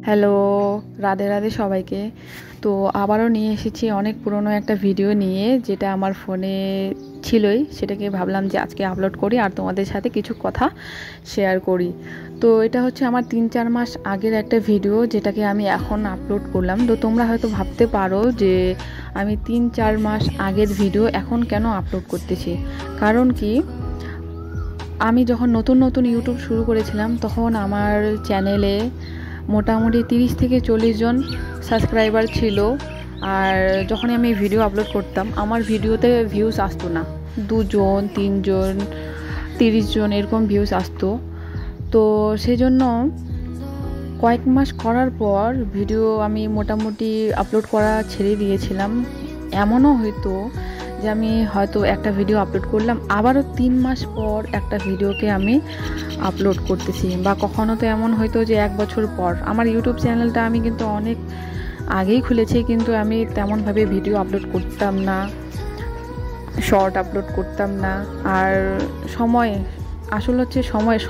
Hello, Radhe Radhe সবাইকে। তো আবারও নিয়ে এসেছি অনেক পুরনো একটা ভিডিও নিয়ে, যেটা আমার ফোনে ছিলই। সেটাকে ভাবলাম যে আজকে আপলোড করি আর তোমাদের সাথে কিছু কথা শেয়ার করি। তো এটা হচ্ছে আমার 3-4 মাস আগের একটা ভিডিও, যেটাকে আমি এখন আপলোড করলাম। তো তোমরা হয়তো ভাবতে পারো যে আমি 3-4 মাস আগের ভিডিও এখন কেন আপলোড করতেছি। কারণ কি, আমি যখন নতুন নতুন ইউটিউব শুরু করেছিলাম তখন আমার চ্যানেলে মোটামুটি 30 থেকে 40 জন সাবস্ক্রাইবার ছিল। আর যখনই আমি ভিডিও আপলোড করতাম আমার ভিডিওতে ভিউজ আসতো না, 2 জন 3 জন 30 জন এরকম ভিউজ আসতো। তো সেজন্য কয়েক মাস করার পর ভিডিও আমি মোটামুটি আপলোড করা ছেড়ে দিয়েছিলাম। এমনও হয়তো যে আমি হয়তো একটা ভিডিও আপলোড করলাম, আবারও 3 মাস পর একটা ভিডিওকে আমি আপলোড করতেছি, বা কখনো তো এমন হয়তো যে 1 বছর পর। আমার ইউটিউব চ্যানেলটা আমি কিন্তু অনেক আগেই খুলেছি, কিন্তু আমি তেমনভাবে ভিডিও আপলোড করতাম না, শর্ট আপলোড করতাম না। আর আসলে হচ্ছে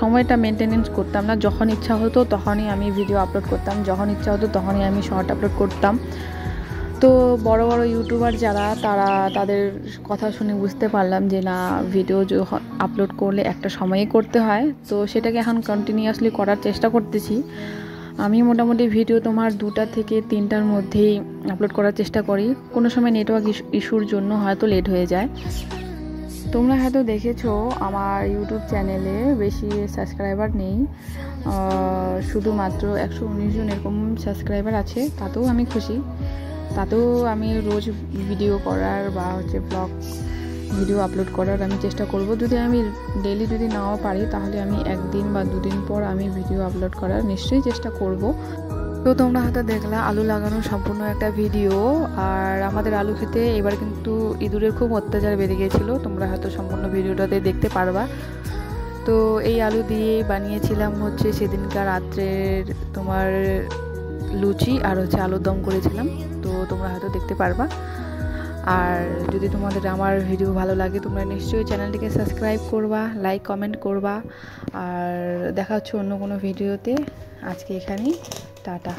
সময়টা মেনটেনেন্স করতাম না। যখন ইচ্ছা হতো তখনই আমি ভিডিও আপলোড করতাম, যখন ইচ্ছা হতো তখনই আমি শর্ট আপলোড করতাম। তো বড় বড় ইউটিউবার যারা, তাদের কথা শুনে বুঝতে পারলাম যে না, ভিডিও আপলোড করলে একটা সময়ে করতে হয়। তো সেটাকে এখন কন্টিনিউয়াসলি করার চেষ্টা করতেছি। আমি মোটামুটি ভিডিও তোমার 2টা থেকে 3টার মধ্যেই আপলোড করার চেষ্টা করি। কোনো সময় নেটওয়ার্ক ইস্যুর জন্য হয়তো লেট হয়ে যায়। তোমরা হয়তো দেখেছো আমার ইউটিউব চ্যানেলে বেশি সাবস্ক্রাইবার নেই, শুধুমাত্র 119 জন এরকম সাবস্ক্রাইবার আছে। তাতেও আমি খুশি। তাতেও আমি রোজ ভিডিও করার বা ব্লগ ভিডিও আপলোড করার আমি চেষ্টা করব। যদি আমি ডেইলি যদি নাও পারি, তাহলে আমি 1 দিন বা 2 দিন পর আমি ভিডিও আপলোড করার নিশ্চয়ই চেষ্টা করব। তো তোমরা হয়তো দেখলা আলু লাগানোর সম্পূর্ণ একটা ভিডিও। আর আমাদের আলু খেতে এবার কিন্তু ইঁদুরের খুব অত্যাচার বেড়ে গিয়েছিল, তোমরা হয়তো সম্পূর্ণ ভিডিওটাতে দেখতে পারবা। তো এই আলু দিয়ে বানিয়েছিলাম হচ্ছে সেদিনকার রাত্রের তোমার লুচি, আর হচ্ছে আলুর দম করেছিলাম। তো তোমরা হয়তো দেখতে পারবা। আর যদি তোমাদের আমার ভিডিও ভালো লাগে, তোমরা নিশ্চয়ই চ্যানেলটিকে সাবস্ক্রাইব করবা, লাইক কমেন্ট করবা। আর দেখা হচ্ছে অন্য কোনো ভিডিওতে। আজকে এখানেই, টাটা।